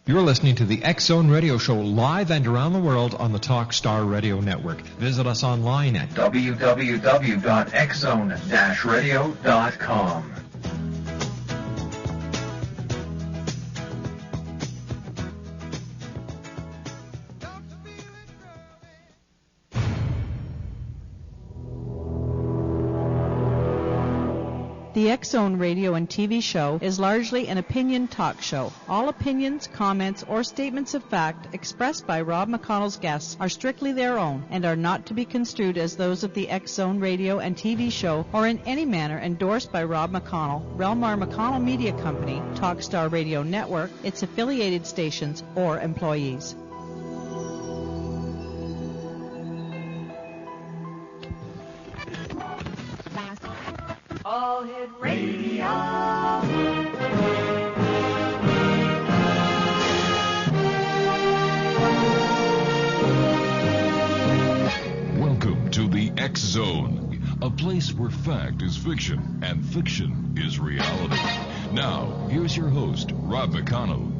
You're listening to the X-Zone Radio Show live and around the world on the Talkstar Radio Network. Visit us online at www.xzone-radio.com. The X-Zone radio and TV show is largely an opinion talk show. All opinions, comments, or statements of fact expressed by Rob McConnell's guests are strictly their own and are not to be construed as those of the X-Zone radio and TV show or in any manner endorsed by Rob McConnell, Relmar McConnell Media Company, Talkstar Radio Network, its affiliated stations, or employees. All Hit Radio. Welcome to the X-Zone, a place where fact is fiction and fiction is reality. Now, here's your host, Rob McConnell.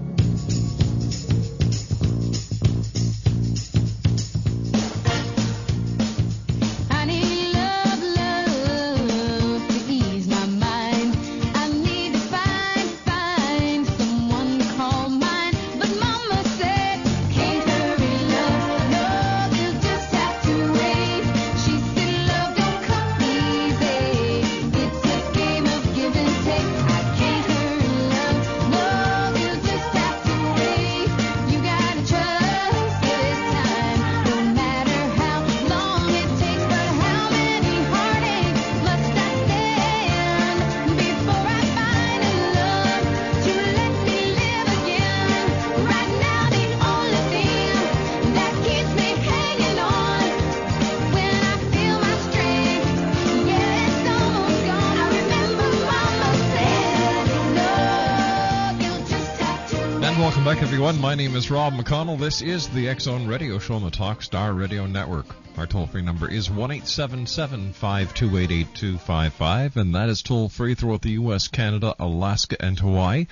Everyone, my name is Rob McConnell. This is the X-Zone Radio Show on the Talkstar Radio Network. Our toll-free number is 1-877-528-8255, and that is toll-free throughout the U.S., Canada, Alaska, and Hawaii.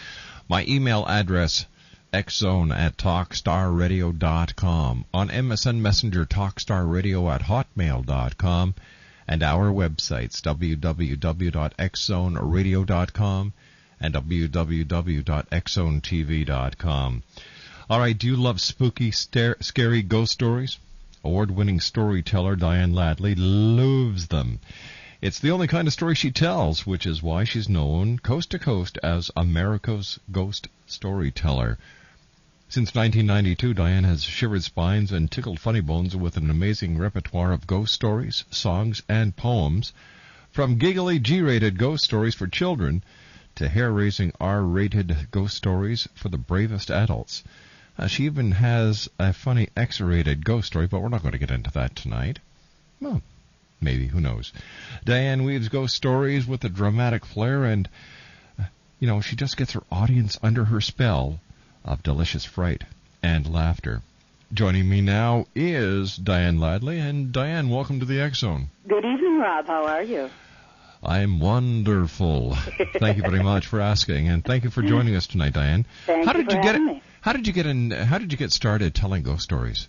My email address, xzone@talkstarradio.com. On MSN Messenger, talkstarradio@hotmail.com. And our websites, www.xzoneradio.com. and www.xzonetv.com. All right, do you love spooky, scary ghost stories? Award-winning storyteller DIANE LADLEY loves them. It's the only kind of story she tells, which is why she's known coast to coast as America's ghost storyteller. Since 1992, DIANE has shivered spines and tickled funny bones with an amazing repertoire of ghost stories, songs, and poems, from giggly G-rated ghost stories for children to hair-raising R-rated ghost stories for the bravest adults. She even has a funny X-rated ghost story, but we're not going to get into that tonight. Well, maybe, who knows. DIANE weaves ghost stories with a dramatic flair, and, she just gets her audience under her spell of delicious fright and laughter. Joining me now is DIANE LADLEY, and DIANE, welcome to the X-Zone. Good evening, Rob. How are you? I'm wonderful. Thank you very much for asking, and thank you for joining us tonight, DIANE. Thank you for having me. How did you get started telling ghost stories?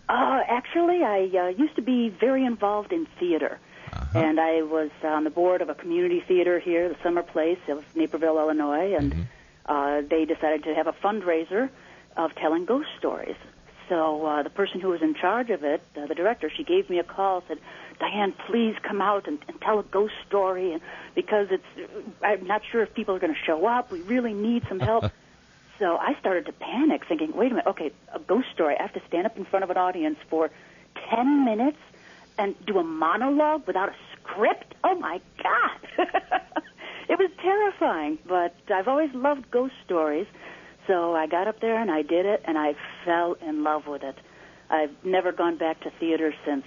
Actually, I used to be very involved in theater, and I was on the board of a community theater here, the Summer Place of Naperville, Illinois, and they decided to have a fundraiser of telling ghost stories. So the person who was in charge of it, the director, she gave me a call, said, "DIANE, please come out and tell a ghost story, and because I'm not sure if people are going to show up. We really need some help." So I started to panic, thinking, wait a minute, okay, a ghost story. I have to stand up in front of an audience for 10 minutes and do a monologue without a script? Oh, my God. It was terrifying, but I've always loved ghost stories. So I got up there and I did it, and I fell in love with it. I've never gone back to theater since.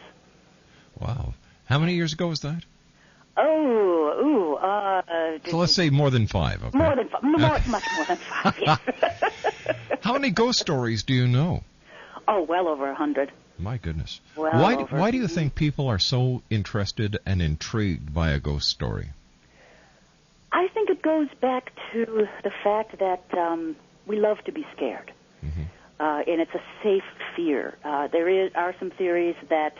Wow. How many years ago was that? So let's say more than 5, okay? More than 5. Much more than 5, yes. How many ghost stories do you know? Oh, well over 100. My goodness. Why do you think people are so interested and intrigued by a ghost story? I think it goes back to the fact that we love to be scared. And it's a safe fear. There are some theories that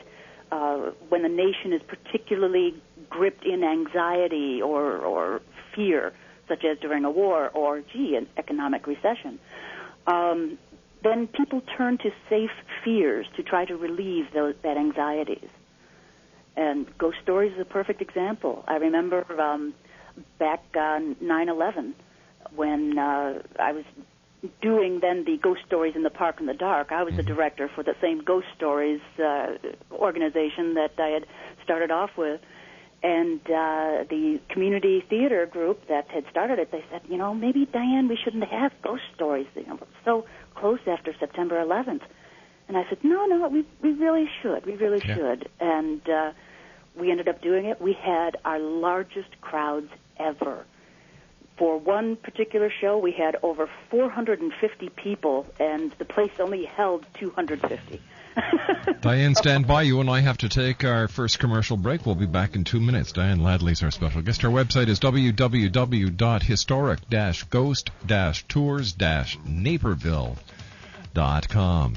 when the nation is particularly gripped in anxiety or fear, such as during a war or, an economic recession, then people turn to safe fears to try to relieve that anxieties. And ghost stories is a perfect example. I remember back on 9/11 when I was doing then the Ghost Stories in the Park in the Dark. I was the director for the same Ghost Stories organization that I had started off with. And the community theater group that had started it, they said, maybe, Diane, we shouldn't have ghost stories. We're so close after September 11th. And I said, no, we really should. We really should. And we ended up doing it. We had our largest crowds ever. For one particular show, we had over 450 people, and the place only held 250. Diane, stand by. You and I have to take our first commercial break. We'll be back in 2 minutes. Diane Ladley's our special guest. Our website is www.historic-ghost-tours-naperville.com.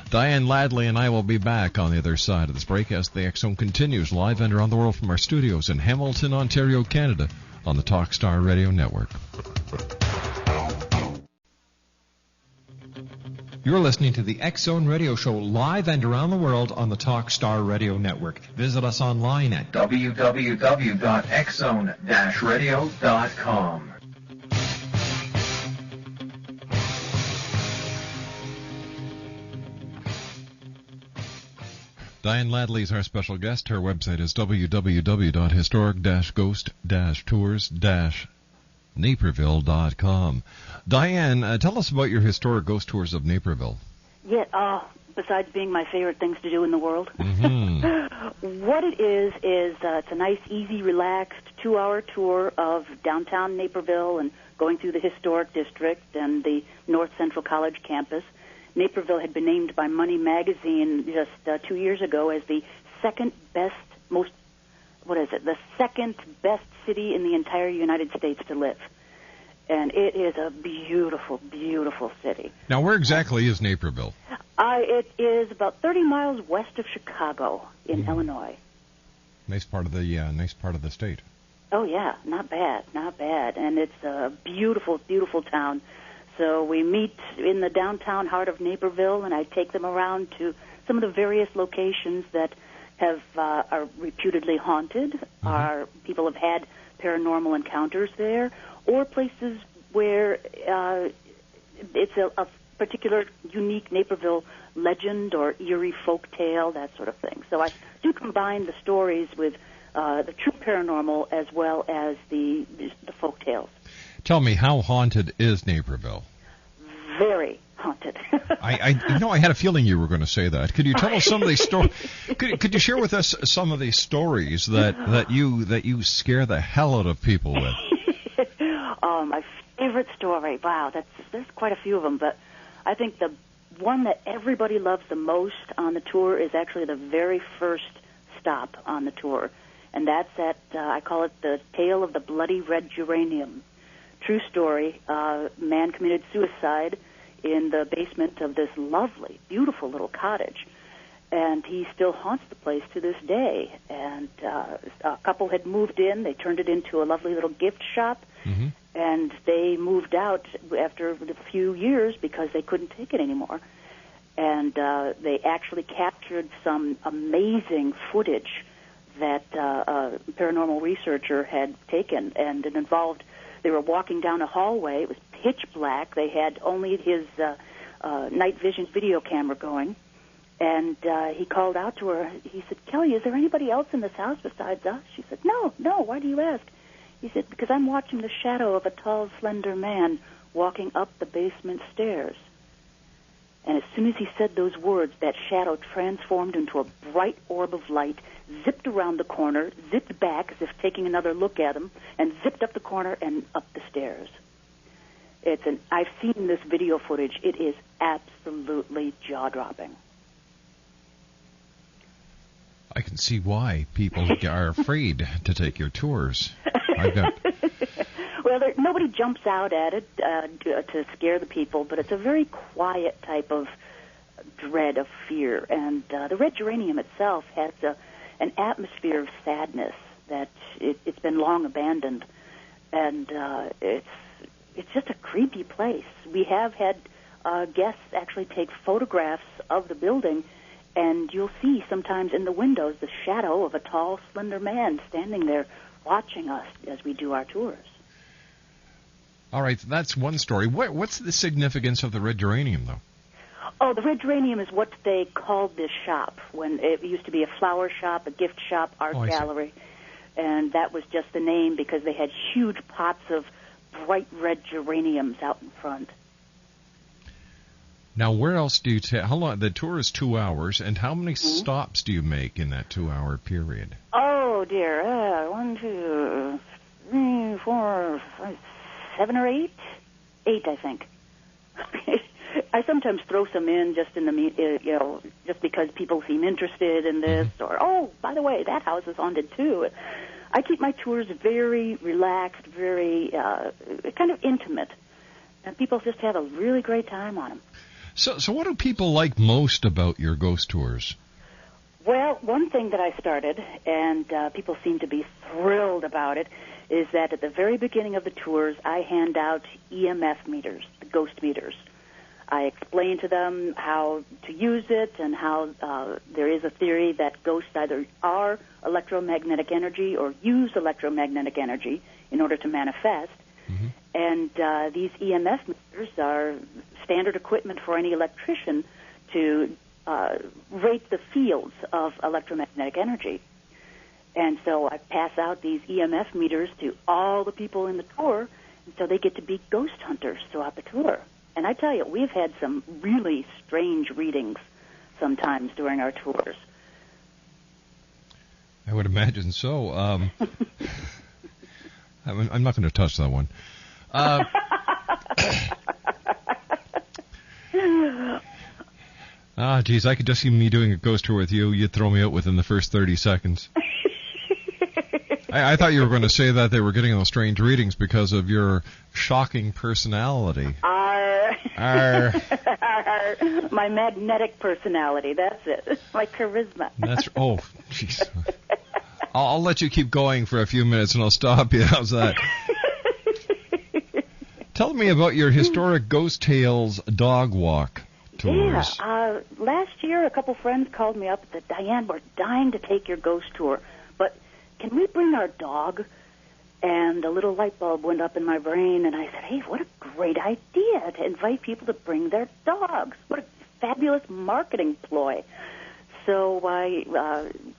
Diane Ladley and I will be back on the other side of this break as the X Zone continues live and around the world from our studios in Hamilton, Ontario, Canada, on the Talkstar Radio Network. You're listening to the X Zone Radio Show live and around the world on the Talkstar Radio Network. Visit us online at www.xzone-radio.com. Diane Ladley is our special guest. Her website is www.historic-ghost-tours-naperville.com. Diane, tell us about your historic ghost tours of Naperville. Yeah, besides being my favorite things to do in the world. What it is it's a nice, easy, relaxed 2-hour tour of downtown Naperville and going through the historic district and the North Central College campus. Naperville had been named by Money Magazine just 2 years ago as the second best city in the entire United States to live. And it is a beautiful, beautiful city. Now, where exactly is Naperville? It is about 30 miles west of Chicago in Illinois. Nice part of the state. Oh, yeah, not bad. And it's a beautiful, beautiful town. So we meet in the downtown heart of Naperville, and I take them around to some of the various locations that are reputedly haunted, people have had paranormal encounters there, or places where it's a particular unique Naperville legend or eerie folk tale, that sort of thing. So I do combine the stories with the true paranormal as well as the folk tales. Tell me, how haunted is Naperville? Very haunted. I had a feeling you were going to say that. Could you tell us some of these stories? Could you share with us some of these stories that you scare the hell out of people with? My favorite story. Wow, there's quite a few of them, but I think the one that everybody loves the most on the tour is actually the very first stop on the tour, and that's at I call it the Tale of the Bloody Red Geranium. True story. Man committed suicide in the basement of this lovely, beautiful little cottage, and he still haunts the place to this day. And a couple had moved in. They turned it into a lovely little gift shop, and they moved out after a few years because they couldn't take it anymore. And they actually captured some amazing footage that a paranormal researcher had taken, and it involved. They were walking down a hallway. It was pitch black. They had only his night vision video camera going. And he called out to her. He said, "Kelly, is there anybody else in this house besides us?" She said, No. Why do you ask? He said, "Because I'm watching the shadow of a tall, slender man walking up the basement stairs." And as soon as he said those words, that shadow transformed into a bright orb of light, zipped around the corner, zipped back as if taking another look at him, and zipped up the corner and up the stairs. I've seen this video footage. It is absolutely jaw-dropping. I can see why people are afraid to take your tours. Well, Well, nobody jumps out at it to scare the people, but it's a very quiet type of dread of fear. And the red geranium itself has an atmosphere of sadness that it's been long abandoned, and it's just a creepy place. We have had guests actually take photographs of the building, and you'll see sometimes in the windows the shadow of a tall, slender man standing there watching us as we do our tours. All right, that's one story. What's the significance of the red geranium, though? Oh, the red geranium is what they called this shop when it used to be a flower shop, a gift shop, art gallery. And that was just the name because they had huge pots of bright red geraniums out in front. Now, where else do you take? How long? The tour is 2 hours, and how many stops do you make in that 2-hour period? Oh dear, 1, 2, 3, 4, 5, 7 or 8, I think. I sometimes throw some in just in the just because people seem interested in this, or by the way, that house is haunted too. I keep my tours very relaxed, very kind of intimate, and people just have a really great time on them. So what do people like most about your ghost tours? Well, one thing that I started, and people seem to be thrilled about it, is that at the very beginning of the tours, I hand out EMF meters, the ghost meters. I explain to them how to use it and how there is a theory that ghosts either are electromagnetic energy or use electromagnetic energy in order to manifest. Mm-hmm. And these EMF meters are standard equipment for any electrician to rate the fields of electromagnetic energy. And so I pass out these EMF meters to all the people in the tour, and so they get to be ghost hunters throughout the tour. And I tell you, we've had some really strange readings sometimes during our tours. I would imagine so. I'm not going to touch that one. Geez, I could just see me doing a ghost tour with you. You'd throw me out within the first 30 seconds. I thought you were going to say that they were getting those strange readings because of your shocking personality. My magnetic personality, that's it. My charisma. Jeez. I'll let you keep going for a few minutes and I'll stop you. How's that? Tell me about your historic Ghost Tales dog walk tours. Yeah, last year a couple friends called me up and said, Diane, we're dying to take your ghost tour, but can we bring our dog? And a little light bulb went up in my brain, and I said, hey, what a great idea to invite people to bring their dogs. What a fabulous marketing ploy. So I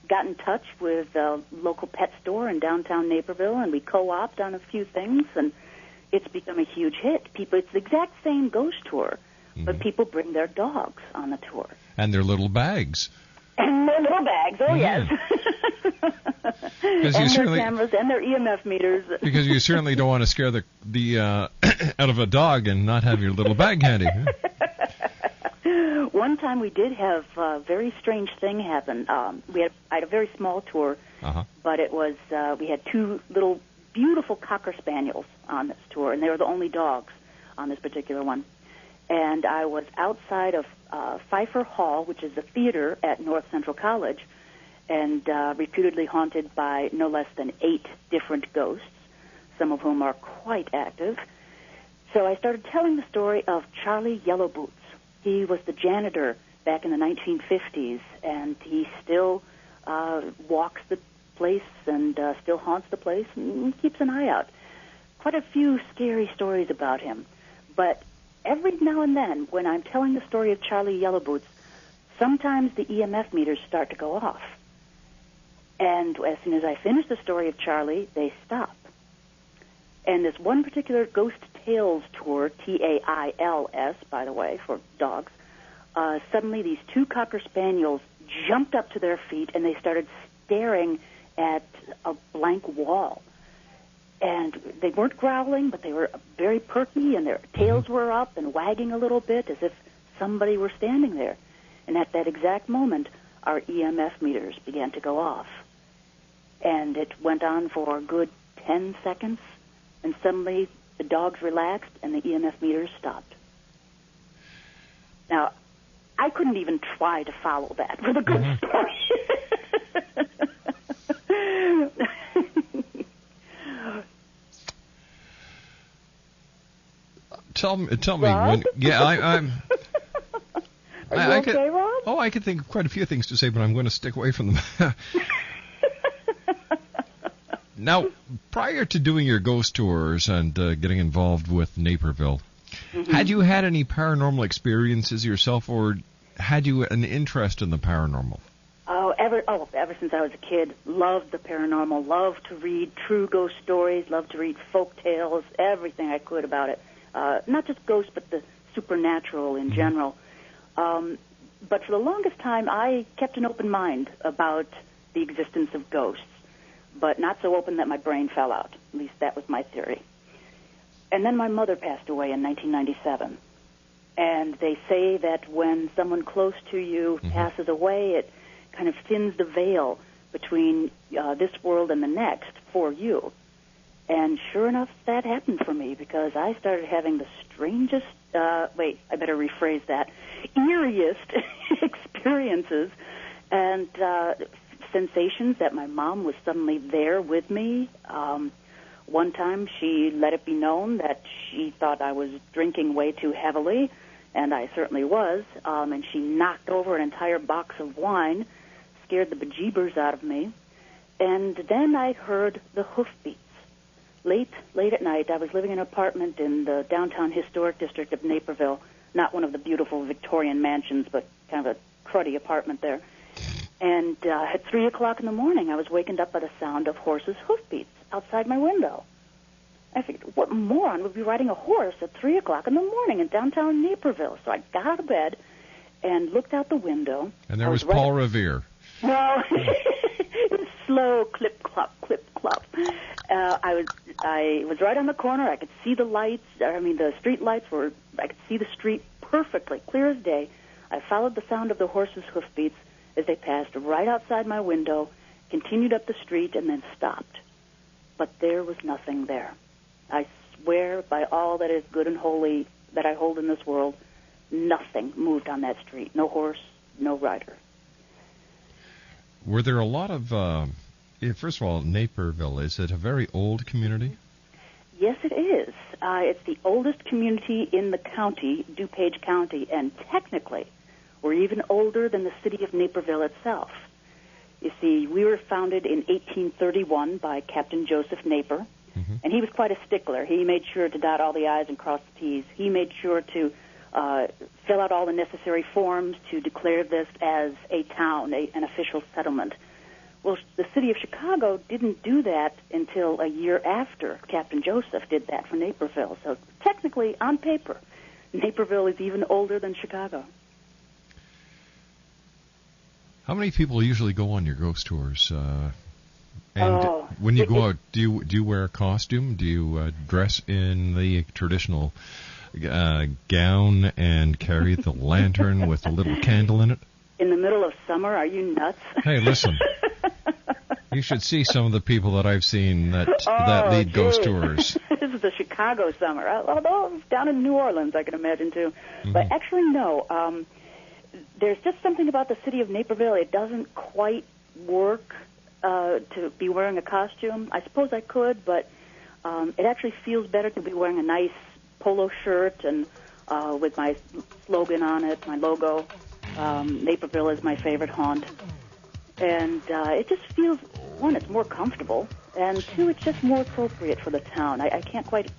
got in touch with a local pet store in downtown Naperville, and we co-opted on a few things, and it's become a huge hit. It's the exact same ghost tour, but people bring their dogs on the tour. And their little bags. And their little bags, yes. And their cameras and their EMF meters. Because you certainly don't want to scare the out of a dog and not have your little bag handy. One time we did have a very strange thing happen. I had a very small tour, but it was we had 2 little beautiful Cocker Spaniels on this tour, and they were the only dogs on this particular one. And I was outside of Pfeiffer Hall, which is the theater at North Central College, and reputedly haunted by no less than 8 different ghosts, some of whom are quite active. So I started telling the story of Charlie Yellowboots. He was the janitor back in the 1950s, and he still walks the place and still haunts the place and keeps an eye out. Quite a few scary stories about him. But every now and then, when I'm telling the story of Charlie Yellowboots, sometimes the EMF meters start to go off. And as soon as I finish the story of Charlie, they stop. And this one particular Ghost Tales tour, Tails, by the way, for dogs, suddenly these 2 Cocker Spaniels jumped up to their feet and they started staring at a blank wall. And they weren't growling, but they were very perky, and their tails were up and wagging a little bit as if somebody were standing there. And at that exact moment, our EMF meters began to go off. And it went on for a good 10 seconds, and suddenly the dogs relaxed and the EMF meters stopped. Now, I couldn't even try to follow that with a good story. Tell me Rob? when. Yeah, I'm. Are you okay, Rob? Oh, I could think of quite a few things to say, but I'm going to stick away from them. Now, prior to doing your ghost tours and getting involved with Naperville, had you had any paranormal experiences yourself, or had you an interest in the paranormal? Ever since I was a kid, loved the paranormal, loved to read true ghost stories, loved to read folk tales, everything I could about it. Not just ghosts, but the supernatural in general. But for the longest time, I kept an open mind about the existence of ghosts, but not so open that my brain fell out. At least that was my theory. And then my mother passed away in 1997. And they say that when someone close to you passes away, it kind of thins the veil between this world and the next for you. And sure enough, that happened for me, because I started having the strangest, I better rephrase that, eeriest experiences and sensations that my mom was suddenly there with me. One time she let it be known that she thought I was drinking way too heavily, and I certainly was, and she knocked over an entire box of wine, scared the bejeebers out of me, and then I heard the hoofbeats. Late at night, I was living in an apartment in the downtown historic district of Naperville, not one of the beautiful Victorian mansions, but kind of a cruddy apartment there. And at 3 o'clock in the morning, I was wakened up by the sound of horses' hoofbeats outside my window. I figured, what moron would be riding a horse at 3 o'clock in the morning in downtown Naperville? So I got out of bed and looked out the window. And there was Paul Revere. No, it was slow, clip-clop, clip-clop. I was right on the corner. I could see the lights. The street lights were, I could see the street perfectly, clear as day. I followed the sound of the horses' hoofbeats as they passed right outside my window, continued up the street, and then stopped. But there was nothing there. I swear by all that is good and holy that I hold in this world, nothing moved on that street. No horse, no rider. Were there a lot of, first of all, Naperville, is it a very old community? Yes, it is. It's the oldest community in the county, DuPage County, and technically we're even older than the city of Naperville itself. You see, we were founded in 1831 by Captain Joseph Naper, and he was quite a stickler. He made sure to dot all the I's and cross the T's. He made sure to fill out all the necessary forms to declare this as a town, an official settlement. Well, the city of Chicago didn't do that until a year after Captain Joseph did that for Naperville. So technically, on paper, Naperville is even older than Chicago. How many people usually go on your ghost tours? When you go out, do you wear a costume? Do you dress in the traditional gown and carry the lantern with a little candle in it? In the middle of summer? Are you nuts? Hey, listen. You should see some of the people that I've seen that lead ghost tours. This is the Chicago summer. Although down in New Orleans, I can imagine, too. But actually, no. There's just something about the city of Naperville. It doesn't quite work to be wearing a costume. I suppose I could, but it actually feels better to be wearing a nice polo shirt and with my slogan on it, my logo. Naperville is my favorite haunt. And it just feels, one, it's more comfortable, and two, it's just more appropriate for the town. I can't quite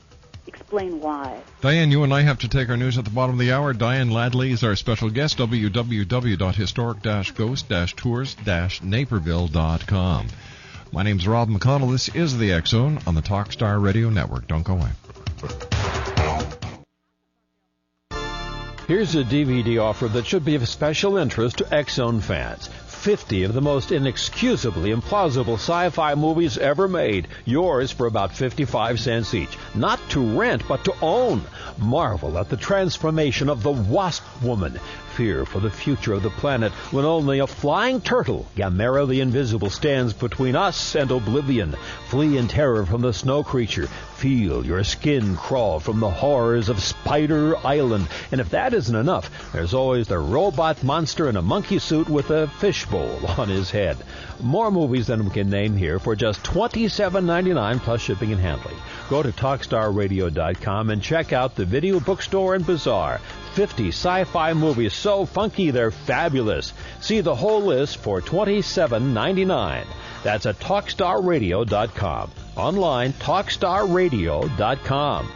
explain why. Diane, you and I have to take our news at the bottom of the hour. Diane Ladley is our special guest, www.historic-ghost-tours-naperville.com. My name's Rob McConnell. This is the X-Zone on the Talkstar Radio Network. Don't go away. Here's a DVD offer that should be of special interest to X-Zone fans. 50 of the most inexcusably implausible sci-fi movies ever made. Yours for about 55 cents each. Not to rent, but to own. Marvel at the transformation of the Wasp Woman. Fear for the future of the planet when only a flying turtle, Gamera the Invisible, stands between us and oblivion. Flee in terror from the snow creature. Feel your skin crawl from the horrors of Spider Island. And if that isn't enough, there's always the robot monster in a monkey suit with a fishbowl on his head. More movies than we can name here for just $27.99 plus shipping and handling. Go to TalkStarRadio.com and check out the Video Bookstore and Bazaar. 50 sci-fi movies so funky they're fabulous. See the whole list for $27.99. That's at TalkStarRadio.com. Online, TalkStarRadio.com.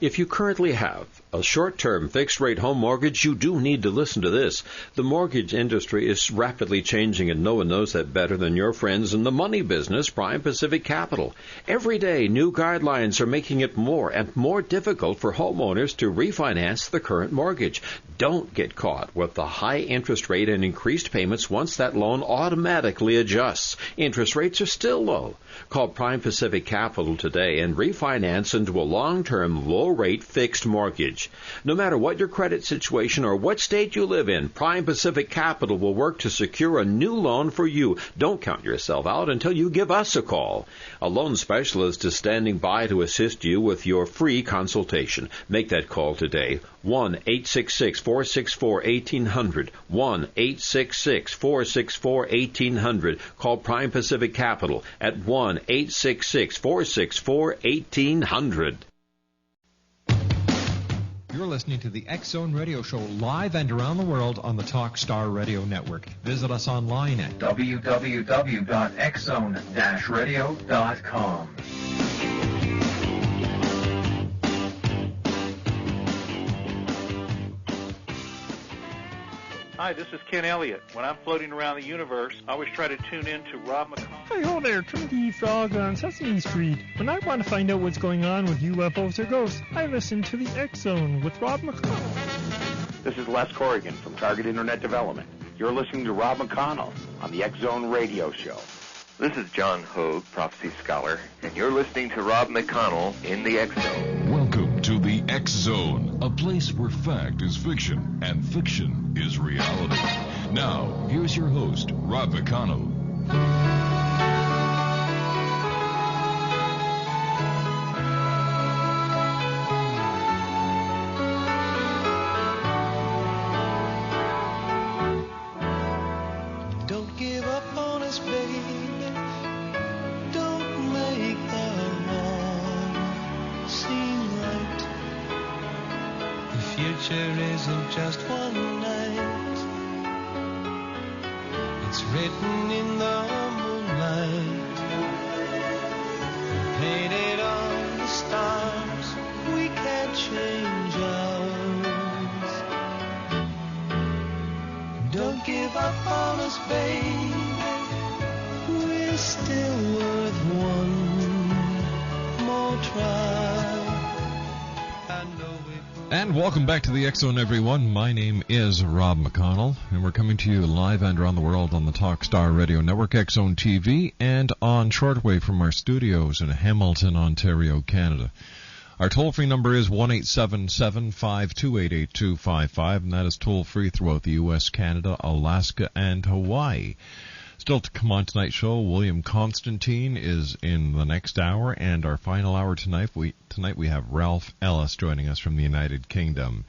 If you currently have a short-term fixed-rate home mortgage, you do need to listen to this. The mortgage industry is rapidly changing, and no one knows that better than your friends in the money business, Prime Pacific Capital. Every day, new guidelines are making it more and more difficult for homeowners to refinance the current mortgage. Don't get caught with the high interest rate and increased payments once that loan automatically adjusts. Interest rates are still low. Call Prime Pacific Capital today and refinance into a long-term, low-rate fixed mortgage. No matter what your credit situation or what state you live in, Prime Pacific Capital will work to secure a new loan for you. Don't count yourself out until you give us a call. A loan specialist is standing by to assist you with your free consultation. Make that call today. 1-866-464-1800. 1-866-464-1800. Call Prime Pacific Capital at 1-866-464-1800. You're listening to the X-Zone Radio Show live and around the world on the Talkstar Radio Network. Visit us online at www.xzone-radio.com. Hi, this is Ken Elliott. When I'm floating around the universe, I always try to tune in to Rob McConnell. Hi, ho there, Trinity Frog on Sesame Street. When I want to find out what's going on with UFOs or ghosts, I listen to the X-Zone with Rob McConnell. This is Les Corrigan from Target Internet Development. You're listening to Rob McConnell on the X-Zone Radio Show. This is John Hogue, prophecy scholar, and you're listening to Rob McConnell in the X-Zone. Welcome to the X-Zone, a place where fact is fiction and fiction is reality. Now, here's your host, Rob McConnell. Don't give up on us, baby. Don't make the wrong seem right. The future isn't just one night. It's written in the moonlight, painted on the stars. We can't change ours. Don't give up on us, baby. We're still worth one more try. And welcome back to the X-Zone, everyone. My name is Rob McConnell, and we're coming to you live and around the world on the Talkstar Radio Network, X-Zone TV, and on shortwave from our studios in Hamilton, Ontario, Canada. Our toll-free number is 1-877-528-8255, and that is toll-free throughout the U.S., Canada, Alaska, and Hawaii. Still to come on tonight's show, William Constantine is in the next hour, and our final hour tonight we have Ralph Ellis joining us from the United Kingdom.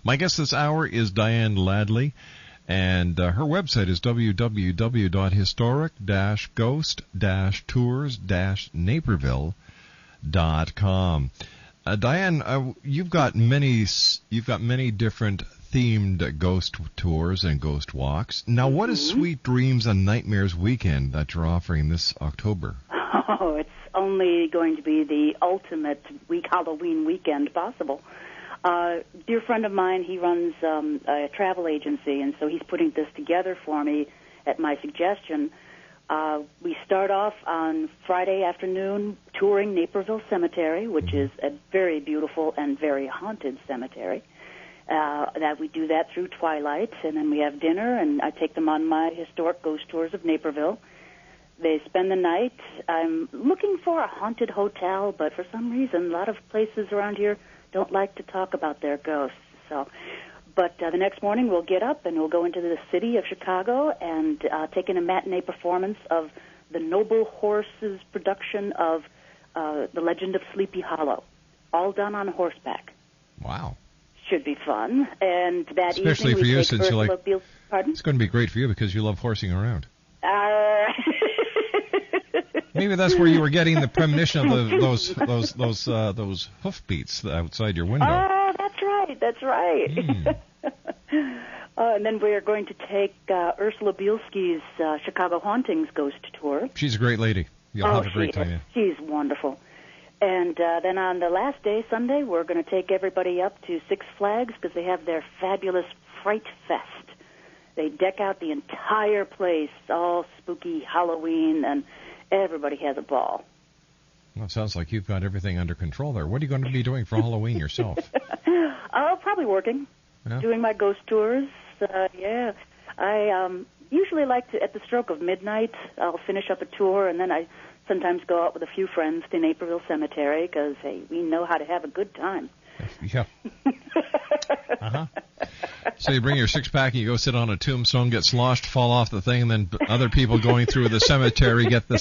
My guest this hour is Diane Ladley, and her website is www.historic-ghost-tours-naperville.com. Diane, you've got many different themed ghost tours and ghost walks. Now, what is Sweet Dreams and Nightmares Weekend that you're offering this October? Oh, it's only going to be the ultimate Halloween weekend possible. Dear friend of mine, he runs a travel agency, and so he's putting this together for me at my suggestion. We start off on Friday afternoon touring Naperville Cemetery, which is a very beautiful and very haunted cemetery. That we do that through twilight, and then we have dinner, and I take them on my historic ghost tours of Naperville. They spend the night. I'm looking for a haunted hotel, but for some reason, a lot of places around here don't like to talk about their ghosts. But the next morning we'll get up and we'll go into the city of Chicago and take in a matinee performance of the Noble Horses production of The Legend of Sleepy Hollow, all done on horseback. Wow. Should be fun. And that especially evening for we you, take since you like. Pardon? It's going to be great for you because you love horsing around. Maybe that's where you were getting the premonition of those hoof beats outside your window. Oh, that's right. And then we are going to take Ursula Bielski's Chicago Hauntings Ghost Tour. She's a great lady. You'll have a great time. She's wonderful. And then on the last day, Sunday, we're going to take everybody up to Six Flags because they have their fabulous Fright Fest. They deck out the entire place, all spooky Halloween, and everybody has a ball. Well, it sounds like you've got everything under control there. What are you going to be doing for Halloween yourself? Probably working, doing my ghost tours. I usually like to, at the stroke of midnight, I'll finish up a tour, and then I sometimes go out with a few friends to Naperville Cemetery because, hey, we know how to have a good time. Yeah. So you bring your six-pack and you go sit on a tombstone, get sloshed, fall off the thing, and then other people going through the cemetery get the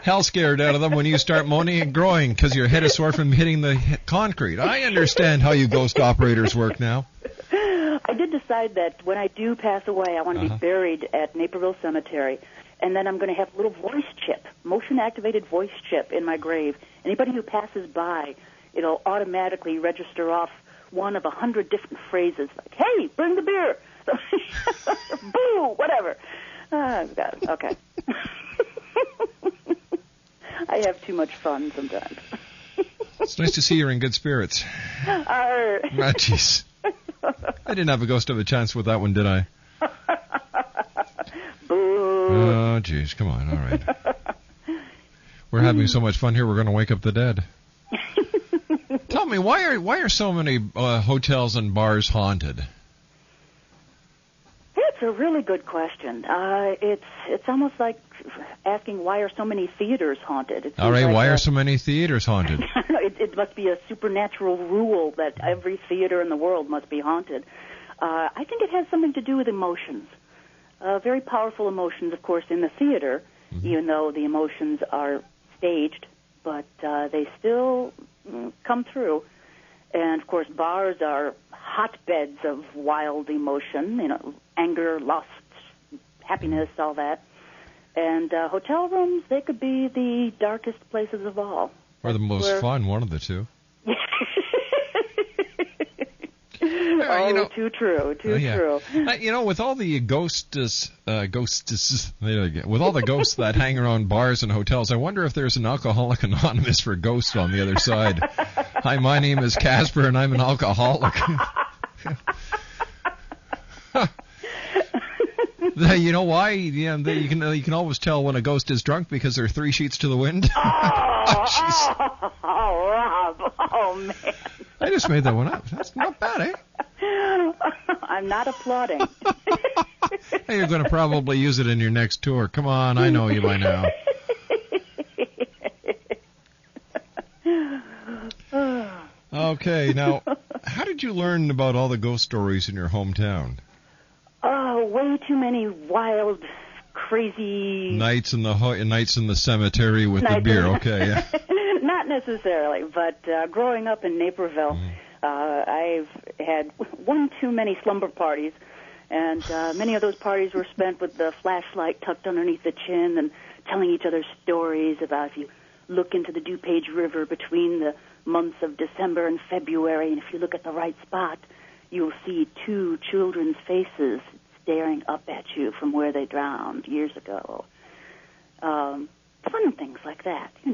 hell scared out of them when you start moaning and groaning because your head is sore from hitting the concrete. I understand how you ghost operators work now. I did decide that when I do pass away, I want to be buried at Naperville Cemetery, and then I'm going to have a little voice chip, motion-activated voice chip in my grave. Anybody who passes by, it'll automatically register off one of 100 different phrases, like, hey, bring the beer, boo, whatever. God, okay. I have too much fun sometimes. It's nice to see you're in good spirits. Jeez. I didn't have a ghost of a chance with that one, did I? Boo. Oh, jeez, come on, all right. We're having so much fun here, we're going to wake up the dead. Tell me, why are so many hotels and bars haunted? That's a really good question. It's almost like asking why are so many theaters haunted. All right, why are so many theaters haunted? It must be a supernatural rule that every theater in the world must be haunted. I think it has something to do with emotions. Very powerful emotions, of course, in the theater, even though the emotions are staged, but they still come through. And, of course, bars are hotbeds of wild emotion, anger, lust, happiness, all that. And hotel rooms, they could be the darkest places of all. Or the most fun, one of the two. Too true, true. With all the ghosts, with all the ghosts that hang around bars and hotels, I wonder if there's an Alcoholic Anonymous for ghosts on the other side. Hi, my name is Casper, and I'm an alcoholic. You know why? Yeah, you can always tell when a ghost is drunk because there are 3 sheets to the wind. Oh, Rob. Oh, man. I just made that one up. That's not bad, eh? I'm not applauding. Hey, you're going to probably use it in your next tour. Come on, I know you by now. Okay, now, how did you learn about all the ghost stories in your hometown? Oh, way too many wild, crazy nights in the cemetery with the beer. Okay, yeah. Not necessarily, but growing up in Naperville, I've had one too many slumber parties, and many of those parties were spent with the flashlight tucked underneath the chin and telling each other stories about if you look into the DuPage River between the months of December and February, and if you look at the right spot, you'll see 2 children's faces staring up at you from where they drowned years ago. Fun things like that, You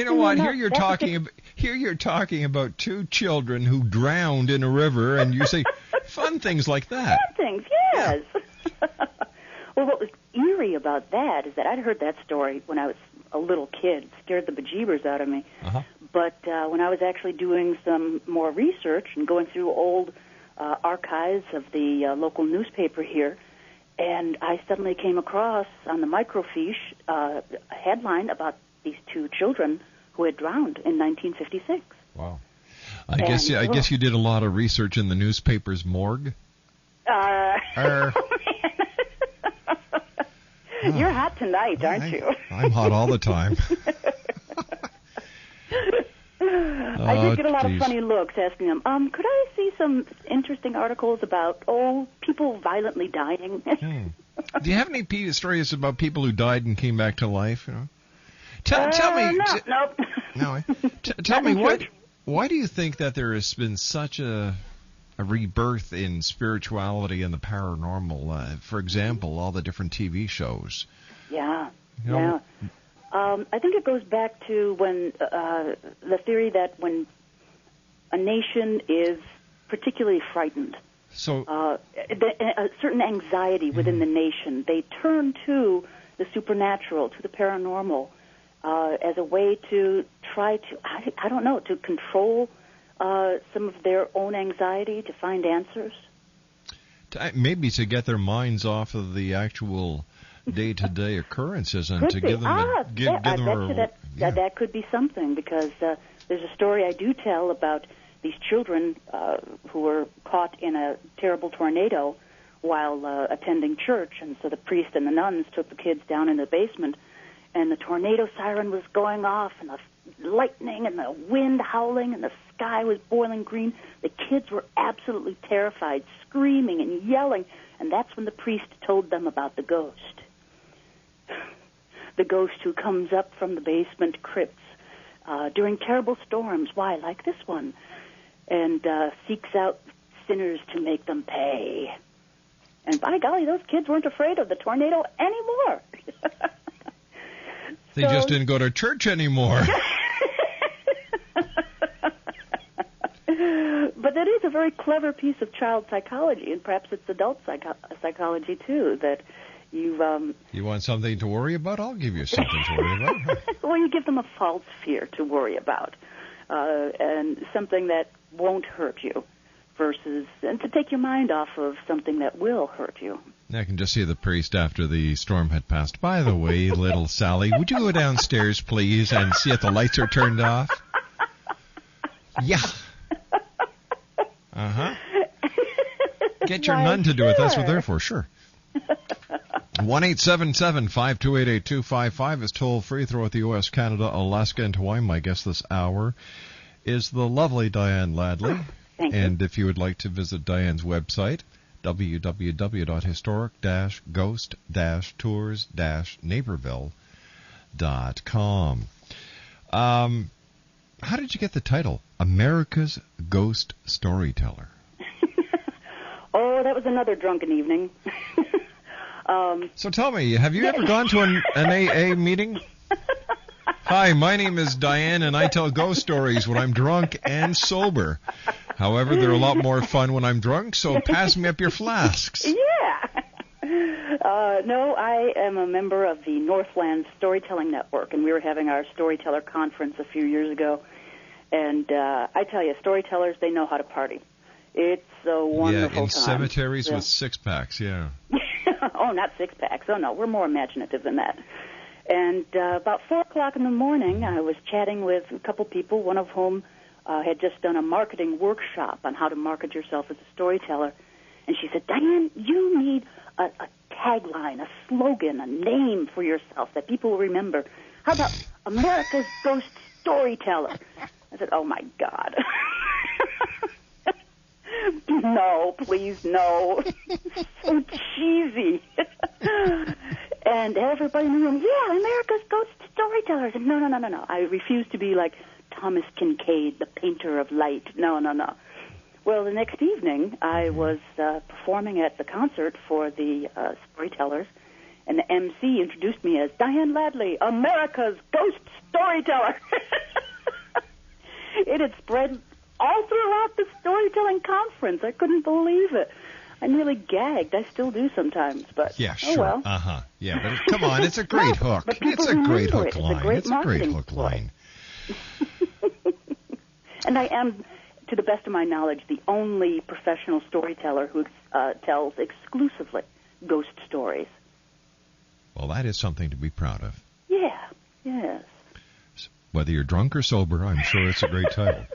know what? Here you're talking about 2 children who drowned in a river, and you say fun things like that. Fun things, yes. Well, what was eerie about that is that I'd heard that story when I was a little kid. It scared the bejeebers out of me. But when I was actually doing some more research and going through old archives of the local newspaper here, and I suddenly came across on the microfiche a headline about these two children who had drowned in 1956. Wow. I guess you did a lot of research in the newspaper's morgue. You're hot tonight, aren't you? I'm hot all the time. I did get a lot of funny looks asking them, could I see some interesting articles about, people violently dying? Do you have any stories about people who died and came back to life? You know? Tell me. Nope. No. Tell me, why do you think that there has been such a rebirth in spirituality and the paranormal? For example, all the different TV shows. Yeah. I think it goes back to when the theory that when a nation is particularly frightened, so a certain anxiety within the nation, they turn to the supernatural, to the paranormal, as a way to try to, I don't know, to control some of their own anxiety, to find answers. Maybe to get their minds off of the actual day-to-day occurrences and to give them that could be something, because there's a story I do tell about these children who were caught in a terrible tornado while attending church, and so the priest and the nuns took the kids down in the basement, and the tornado siren was going off, and the lightning and the wind howling, and the sky was boiling green. The kids were absolutely terrified, screaming and yelling, and that's when the priest told them about the ghost. The ghost who comes up from the basement crypts during terrible storms, like this one, and seeks out sinners to make them pay. And by golly, those kids weren't afraid of the tornado anymore. They just didn't go to church anymore. But that is a very clever piece of child psychology, and perhaps it's adult psychology too, that you want something to worry about? I'll give you something to worry about. Well, you give them a false fear to worry about, and something that won't hurt you, and to take your mind off of something that will hurt you. I can just see the priest after the storm had passed. By the way, little Sally, would you go downstairs, please, and see if the lights are turned off? Yeah. Get your nun to do it. That's what they're for, sure. 1-877-528-8255 is toll-free throughout the U.S., Canada, Alaska, and Hawaii. My guest this hour is the lovely Diane Ladley. Thank you. And if you would like to visit Diane's website, www.historic-ghost-tours-naperville.com. How did you get the title, America's Ghost Storyteller? Oh, that was another drunken evening. So tell me, have you ever gone to an AA meeting? Hi, my name is Diane, and I tell ghost stories when I'm drunk and sober. However, they're a lot more fun when I'm drunk, so pass me up your flasks. Yeah. No, I am a member of the Northland Storytelling Network, and we were having our storyteller conference a few years ago. And I tell you, storytellers, they know how to party. It's a wonderful time. Yeah, in cemeteries with six-packs, yeah. Oh, not six-packs. Oh, no, we're more imaginative than that. And about 4 o'clock in the morning, I was chatting with a couple people, one of whom had just done a marketing workshop on how to market yourself as a storyteller. And she said, Diane, you need a tagline, a slogan, a name for yourself that people will remember. How about America's Ghost Storyteller? I said, oh, my God. No, please, no. So cheesy. And everybody in the room, yeah, America's Ghost Storyteller. I said, no. I refuse to be like Thomas Kincaid, the painter of light. No. Well, the next evening, I was performing at the concert for the storytellers, and the MC introduced me as Diane Ladley, America's Ghost Storyteller. It had spread all throughout the storytelling conference. I couldn't believe it. I nearly gagged. I still do sometimes, but yeah, sure. Oh well. Yeah, but come on, it's a great hook. It's a great hook line. It's a great hook line. And I am, to the best of my knowledge, the only professional storyteller who tells exclusively ghost stories. Well, that is something to be proud of. Yeah, yes. Whether you're drunk or sober, I'm sure it's a great title.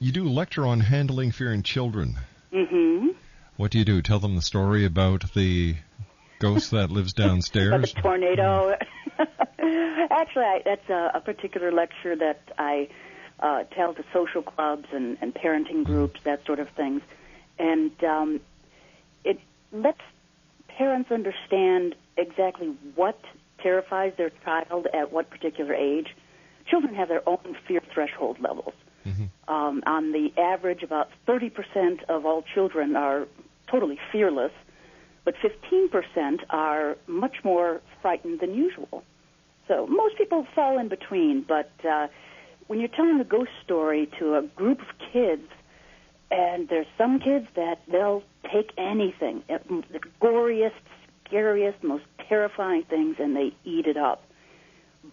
You do lecture on handling fear in children. Mm-hmm. What do you do? Tell them the story about the ghost that lives downstairs? About the tornado. Actually, that's a particular lecture that I tell to social clubs and parenting groups, that sort of things. And it lets parents understand exactly what terrifies their child at what particular age. Children have their own fear threshold levels. Mm-hmm. On the average, about 30% of all children are totally fearless, but 15% are much more frightened than usual. So most people fall in between, but when you're telling a ghost story to a group of kids, and there's some kids that they'll take anything, the goriest, scariest, most terrifying things, and they eat it up.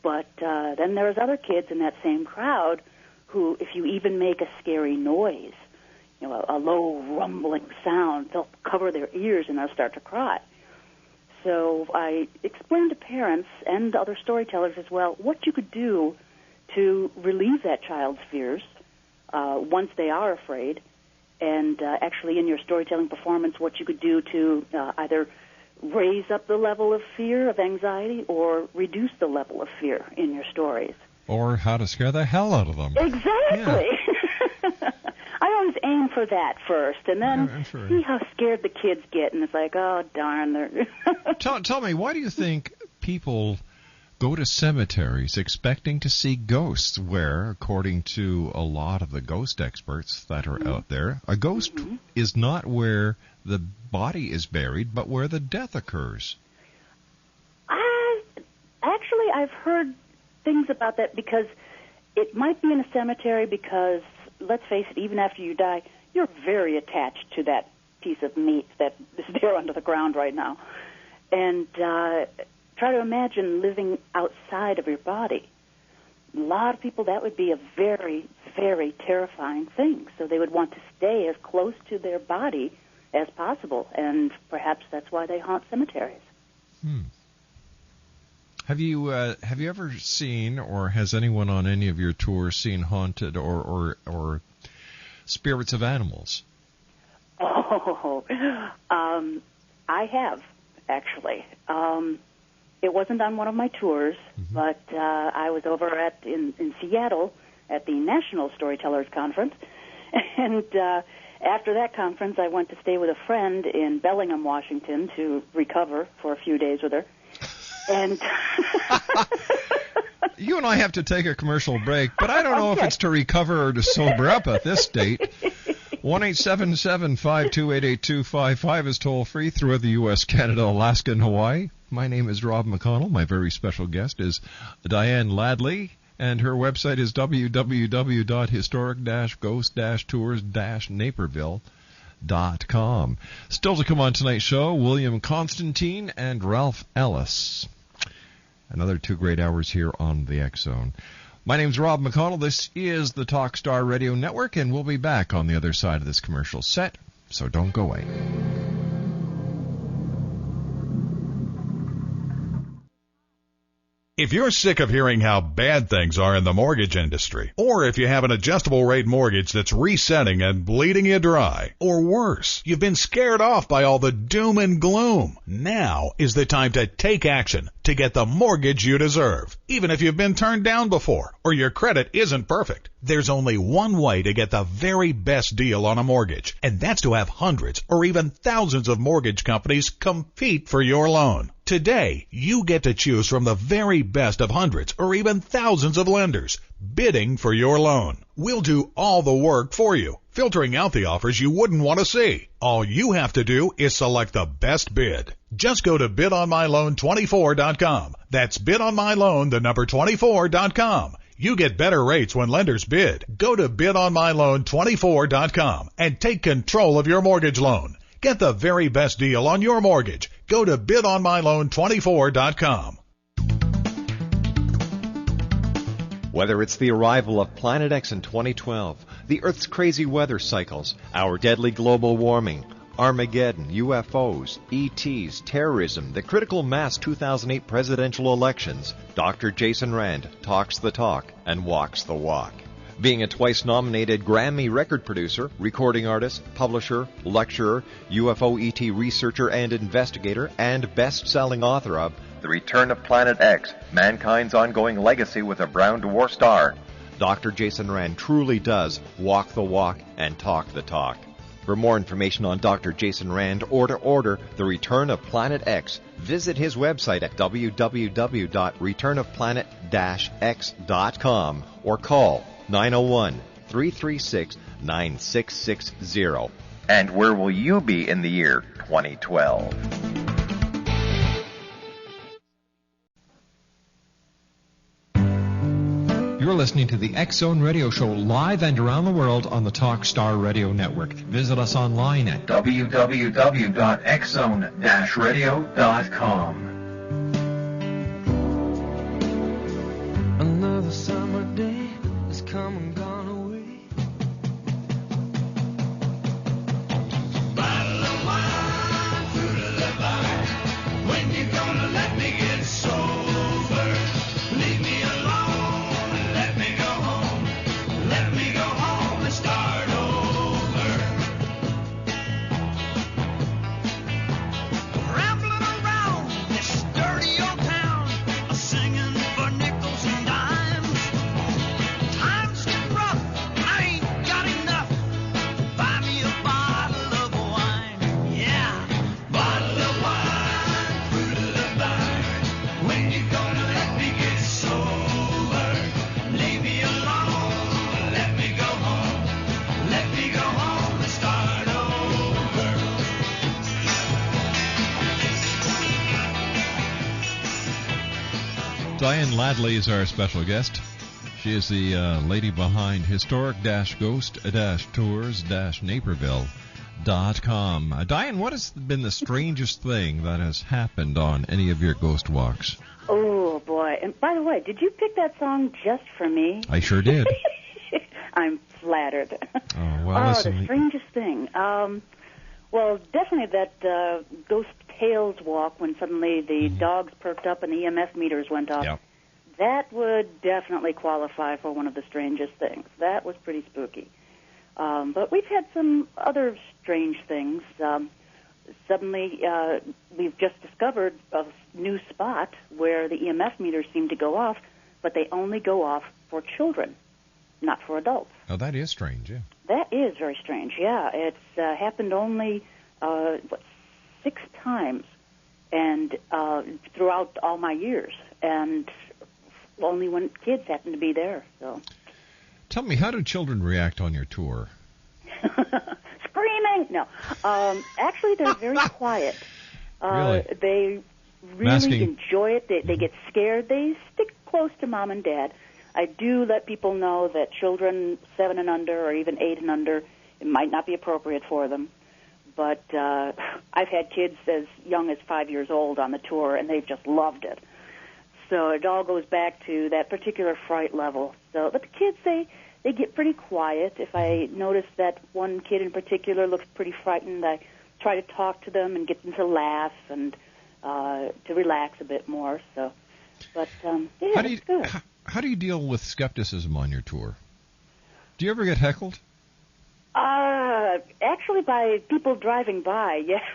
But then there's other kids in that same crowd who, if you even make a scary noise, a low rumbling sound, they'll cover their ears and they'll start to cry. So I explained to parents and other storytellers as well what you could do to relieve that child's fears once they are afraid, and actually in your storytelling performance what you could do to either raise up the level of fear, of anxiety, or reduce the level of fear in your stories. Or how to scare the hell out of them. Exactly. Yeah. I always aim for that first, and then see how scared the kids get, and it's like, oh, darn. Tell me, why do you think people go to cemeteries expecting to see ghosts where, according to a lot of the ghost experts that are out there, a ghost is not where the body is buried, but where the death occurs? Actually, I've heard things about that, because it might be in a cemetery because, let's face it, even after you die, you're very attached to that piece of meat that is there under the ground right now. And try to imagine living outside of your body. A lot of people, that would be a very, very terrifying thing. So they would want to stay as close to their body as possible, and perhaps that's why they haunt cemeteries. Have you ever seen, or has anyone on any of your tours seen haunted or spirits of animals? Oh, I have, actually. It wasn't on one of my tours, but I was over in Seattle at the National Storytellers Conference, and after that conference, I went to stay with a friend in Bellingham, Washington, to recover for a few days with her. And you and I have to take a commercial break, but I don't know if it's to recover or to sober up at this date. 1-877-528-8255 is toll-free throughout the U.S., Canada, Alaska, and Hawaii. My name is Rob McConnell. My very special guest is DIANE LADLEY, and her website is www.historic-ghost-tours-naperville.com. Still to come on tonight's show, William Constantine and Ralph Ellis. Another 2 great hours here on the X Zone. My name's Rob McConnell. This is the Talkstar Radio Network, and we'll be back on the other side of this commercial set, so don't go away. If you're sick of hearing how bad things are in the mortgage industry, or if you have an adjustable rate mortgage that's resetting and bleeding you dry, or worse, you've been scared off by all the doom and gloom, now is the time to take action to get the mortgage you deserve. Even if you've been turned down before, or your credit isn't perfect, there's only one way to get the very best deal on a mortgage, and that's to have hundreds or even thousands of mortgage companies compete for your loan. Today, you get to choose from the very best of hundreds or even thousands of lenders bidding for your loan. We'll do all the work for you, filtering out the offers you wouldn't want to see. All you have to do is select the best bid. Just go to bidonmyloan24.com. That's bidonmyloan, the number 24.com. You get better rates when lenders bid. Go to bidonmyloan24.com and take control of your mortgage loan. Get the very best deal on your mortgage. Go to bidonmyloan24.com. Whether it's the arrival of Planet X in 2012, the Earth's crazy weather cycles, our deadly global warming, Armageddon, UFOs, ETs, terrorism, the critical mass 2008 presidential elections, Dr. Jason Rand talks the talk and walks the walk. Being a twice-nominated Grammy record producer, recording artist, publisher, lecturer, UFO ET researcher and investigator, and best-selling author of The Return of Planet X, Mankind's Ongoing Legacy with a Brown Dwarf Star, Dr. Jason Rand truly does walk the walk and talk the talk. For more information on Dr. Jason Rand or to order The Return of Planet X, visit his website at www.returnofplanet-x.com or call 901-336-9660. And where will you be in the year 2012? You're listening to the X-Zone Radio Show live and around the world on the Talkstar Radio Network. Visit us online at www.xzone-radio.com. Another summer day has come and gone away. Bottle of wine, fruit of the vine. When you gonna let me get sober? Leave me alone. Diane LADLEY is our special guest. She is the lady behind historic-ghost-tours-naperville.com. Diane, what has been the strangest thing that has happened on any of your ghost walks? Oh, boy. And by the way, did you pick that song just for me? I sure did. I'm flattered. Oh, well, listen. The strangest thing. Well, definitely that Ghost Tales walk when suddenly the dogs perked up and the EMF meters went off. Yep. That would definitely qualify for one of the strangest things. That was pretty spooky. But we've had some other strange things. Suddenly, we've just discovered a new spot where the EMF meters seem to go off, but they only go off for children, not for adults. Oh, that is strange, yeah. That is very strange, yeah. It's happened only, 6 times and throughout all my years, and only when kids happen to be there. So, tell me, how do children react on your tour? Screaming! No. Actually, they're very quiet. Really? They really enjoy it. They get scared. They stick close to Mom and Dad. I do let people know that children 7 and under or even 8 and under, it might not be appropriate for them. But I've had kids as young as 5 years old on the tour, and they've just loved it. So it all goes back to that particular fright level. So, but the kids, they get pretty quiet. If I notice that one kid in particular looks pretty frightened, I try to talk to them and get them to laugh and to relax a bit more. So, but yeah, it's good. How do you deal with skepticism on your tour? Do you ever get heckled? Actually, by people driving by, yes.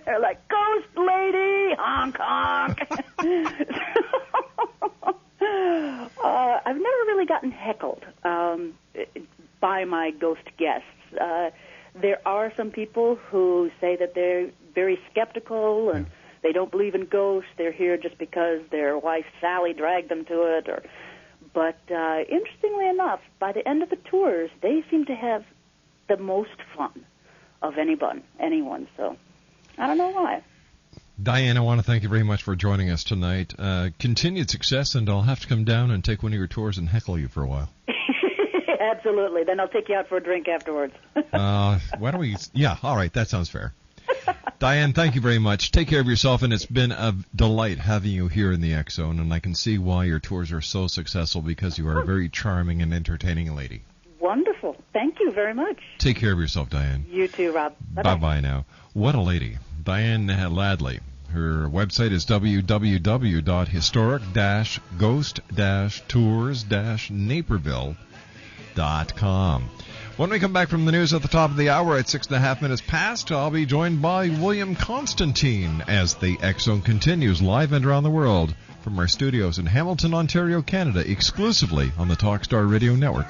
They're like, "Ghost lady, honk, honk." I've never really gotten heckled by my ghost guests. There are some people who say that they're very skeptical and they don't believe in ghosts. They're here just because their wife Sally dragged them to it. But interestingly enough, by the end of the tours, they seem to have the most fun of anyone. So I don't know why. Diane, I want to thank you very much for joining us tonight. Continued success, and I'll have to come down and take one of your tours and heckle you for a while. Absolutely. Then I'll take you out for a drink afterwards. Why don't we? Yeah, all right. That sounds fair. Diane, thank you very much. Take care of yourself, and it's been a delight having you here in the X Zone, and I can see why your tours are so successful because you are a very charming and entertaining lady. Wonderful. Thank you very much. Take care of yourself, Diane. You too, Rob. Bye-bye. Bye-bye now. What a lady. Diane Ladley. Her website is www.historic-ghost-tours-naperville.com. When we come back from the news at the top of the hour at 6.5 minutes past, I'll be joined by William Constantine as the X Zone continues live and around the world from our studios in Hamilton, Ontario, Canada, exclusively on the Talkstar Radio Network.